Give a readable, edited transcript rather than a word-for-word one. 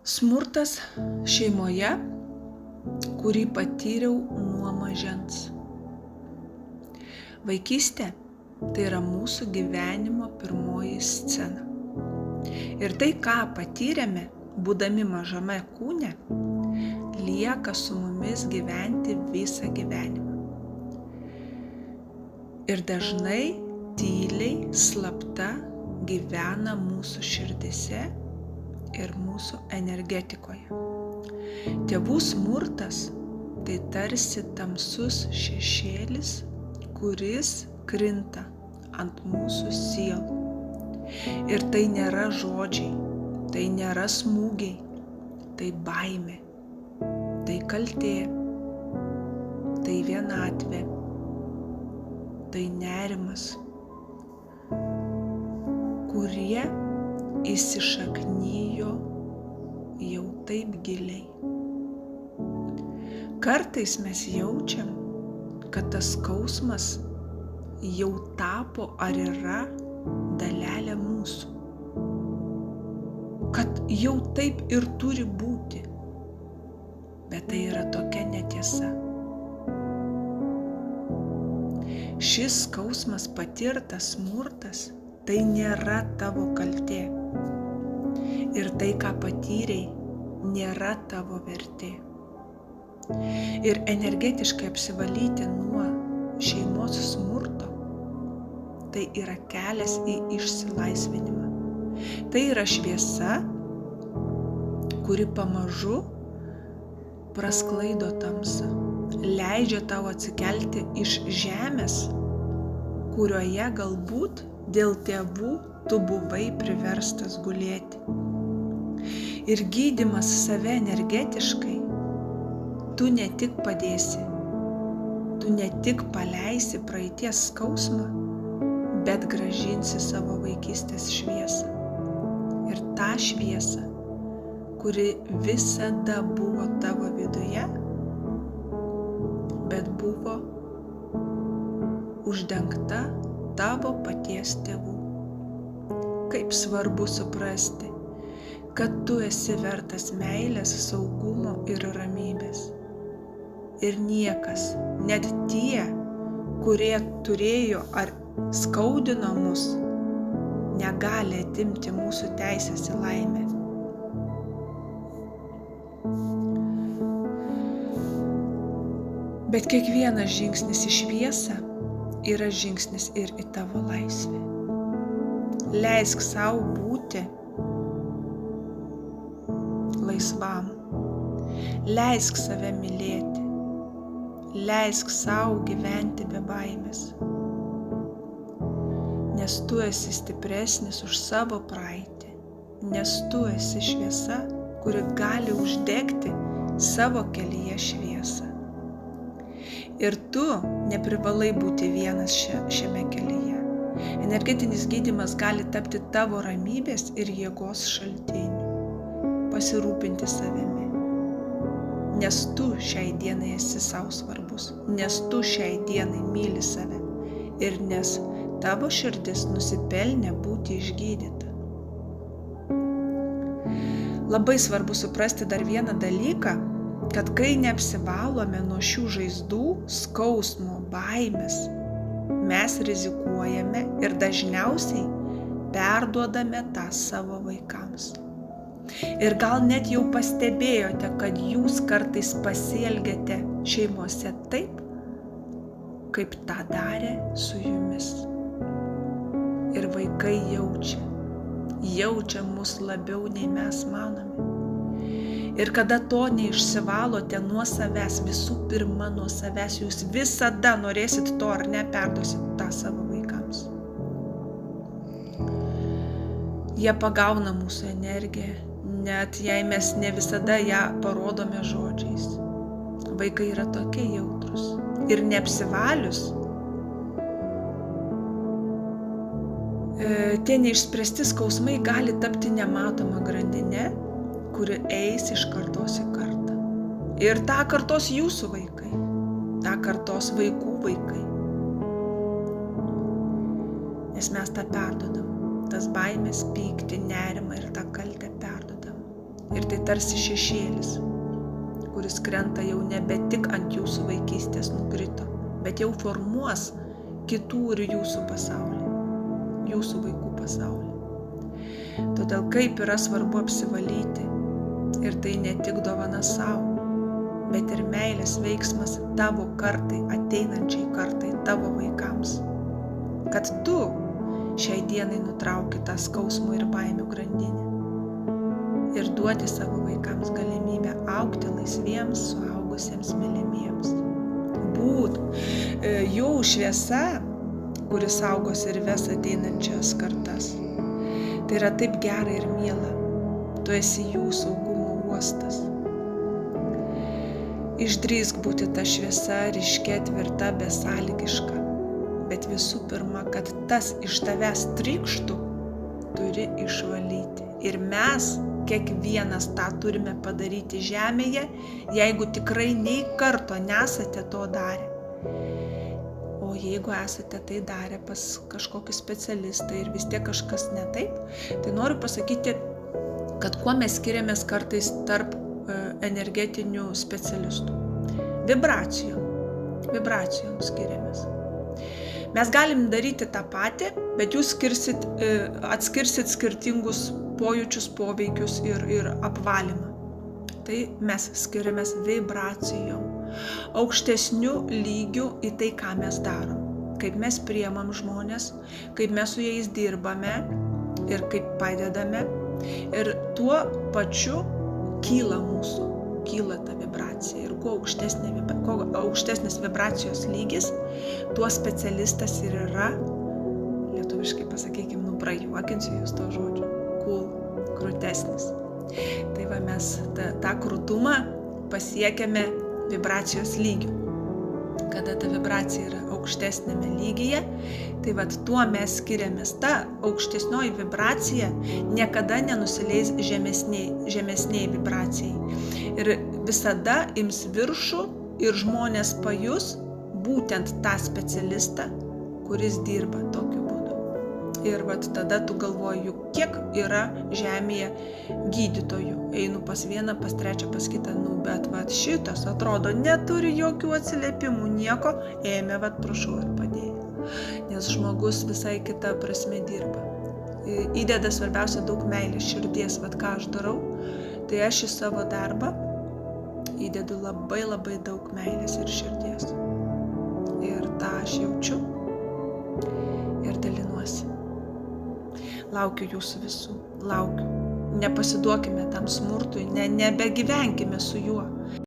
Smurtas šeimoje, kurį patyriau nuo mažens. Vaikystė tai yra mūsų gyvenimo pirmoji scena. Ir tai, ką patyrėme, būdami mažame kūne, lieka su mumis gyventi visą gyvenimą. Ir dažnai tyliai, slapta gyvena mūsų širdise ir mūsų energetikoje. Tėvų smurtas tai tarsi tamsus šešėlis, kuris krinta ant mūsų sielų. Ir tai nėra žodžiai, tai nėra smūgiai, tai baimė, tai kaltė, tai vienatvė, tai nerimas, kurie įsišaknijo jau taip giliai. Kartais mes jaučiam, kad tas skausmas jau tapo ar yra dalelė mūsų, kad jau taip ir turi būti, bet tai yra tokia netiesa. Šis skausmas patirtas smurtas tai nėra tavo kaltė. Ir tai, ką patyrei, nėra tavo vertė. Ir energetiškai apsivalyti nuo šeimos smurto, tai yra kelias į išsilaisvinimą. Tai yra šviesa, kuri pamažu prasklaido tamsą, leidžia tau atsikelti iš žemės, kurioje galbūt dėl tėvų tu buvai priverstas gulėti. Ir gydymas save energetiškai, tu ne tik padėsi, tu ne tik paleisi praeities skausmą, bet grąžinsi savo vaikystės šviesą. Ir tą šviesą, kuri visada buvo tavo viduje, bet buvo uždengta tavo paties tėvų. Kaip svarbu suprasti, kad tu esi vertas meilės, saugumo ir ramybės. Ir niekas, net tie, kurie turėjo ar skaudino mus, negali atimti mūsų teisės į laimę. Bet kiekvienas žingsnis į šviesą yra žingsnis ir į tavo laisvę. Leisk sau būti laisvam. Leisk save mylėti. Leisk sau gyventi be baimės. Nes tu esi stipresnis už savo praeitį. Nes tu esi šviesa, kuri gali uždegti savo kelyje šviesą. Ir tu neprivalai būti vienas šiame kelyje. Energetinis gydymas gali tapti tavo ramybės ir jėgos šaltiniu. Pasirūpinti savimi. Nes tu šiai dienai esi sau svarbus. Nes tu šiai dienai myli save. Ir nes tavo širdis nusipelnė būti išgydyta. Labai svarbu suprasti dar vieną dalyką, kad kai neapsivalome nuo šių žaizdų, skausmo, baimės, mes rizikuojame ir dažniausiai perduodame tą savo vaikams. Ir gal net jau pastebėjote, kad jūs kartais pasielgiate šeimose taip, kaip tą darė su jumis. Ir vaikai jaučia mus labiau nei mes manome. Ir kada to neišsivalote nuo savęs, visų pirma nuo savęs, jūs visada norėsit to ar ne, perduosit tą savo vaikams. Jie pagauna mūsų energiją, net jei mes ne visada ją parodome žodžiais. Vaikai yra tokie jautrus. Ir neapsivalius, tie neišspręsti skausmai gali tapti nematoma grandinė, kuri eis iš kartos į kartą. Ir tą kartos jūsų vaikai, tą kartos vaikų vaikai. Nes mes tą perdodam, tas baimės, pyktį, nerimą ir tą kaltę perdodam. Ir tai tarsi šešėlis, kuris krenta jau nebe tik ant jūsų vaikystės nukrito, bet jau formuos kitų ir jūsų pasaulį, jūsų vaikų pasaulį. Todėl kaip yra svarbu apsivalyti, ir tai ne tik dovana savo, bet ir meilės veiksmas tavo kartai, ateinančiai kartai, tavo vaikams. Kad tu šiai dienai nutrauki tą skausmo ir baimių grandinę ir duoti savo vaikams galimybę augti laisviems, suaugusiems, mylimiems. Būt jų šviesa, kuris saugos ir ves ateinančias kartas. Tai yra taip gera ir miela. Tu esi jų saugumo uostas. Išdrįsk būti ta šviesa, ryškia, tvirta, besąlygiška. Bet visų pirma, kad tas iš tavęs trykštų, turi išvalyti. Ir mes kiekvienas tą turime padaryti žemėje, jeigu tikrai nei karto nesate to darę. O jeigu esate tai darę pas kažkokį specialistą ir vis tiek kažkas ne taip, tai noriu pasakyti, kad kuo mes skiriamės kartais tarp energetinių specialistų. Vibracijom skiriamės. Mes galim daryti tą patį, bet jūs atskirsit skirtingus pojūčius, poveikius ir apvalymą. Tai mes skiriamės vibracijom, aukštesnių lygių į tai, ką mes darom. Kaip mes priimam žmonės, kaip mes su jais dirbame ir kaip padedame. Ir tuo pačiu kyla ta vibracija. Ir kuo aukštesnis vibracijos lygis, tuo specialistas ir yra, lietuviškai pasakykime, prajuokinsiu jūs to žodžiu, krūtesnis. Tai va mes tą krūtumą pasiekiame vibracijos lygių. Kada ta vibracija yra aukštesnėme lygyje, tai va tuo mes skiriamės. Ta aukštesnioji vibracija niekada nenusileis žemesniai vibracijai. Ir visada ims viršų ir žmonės pajus būtent tą specialistą, kuris dirba tokiu būdu. Ir tada tu galvoji, kiek yra žemėje gydytojų. Einu pas vieną, pas trečią, pas kitą. Bet šitas atrodo neturi jokių atsiliepimų, nieko. Ėmė, prašau ir padėjo. Nes žmogus visai kita prasme dirba. Įdeda svarbiausia daug meilės, širdies. Ką aš darau, tai aš į savo darbą įdedu labai labai daug meilės ir širdies. Ir tą aš jaučiu ir dalinuosi. Laukiu jūsų visų, laukiu. Nepasiduokime tam smurtui, nebegyvenkime su juo.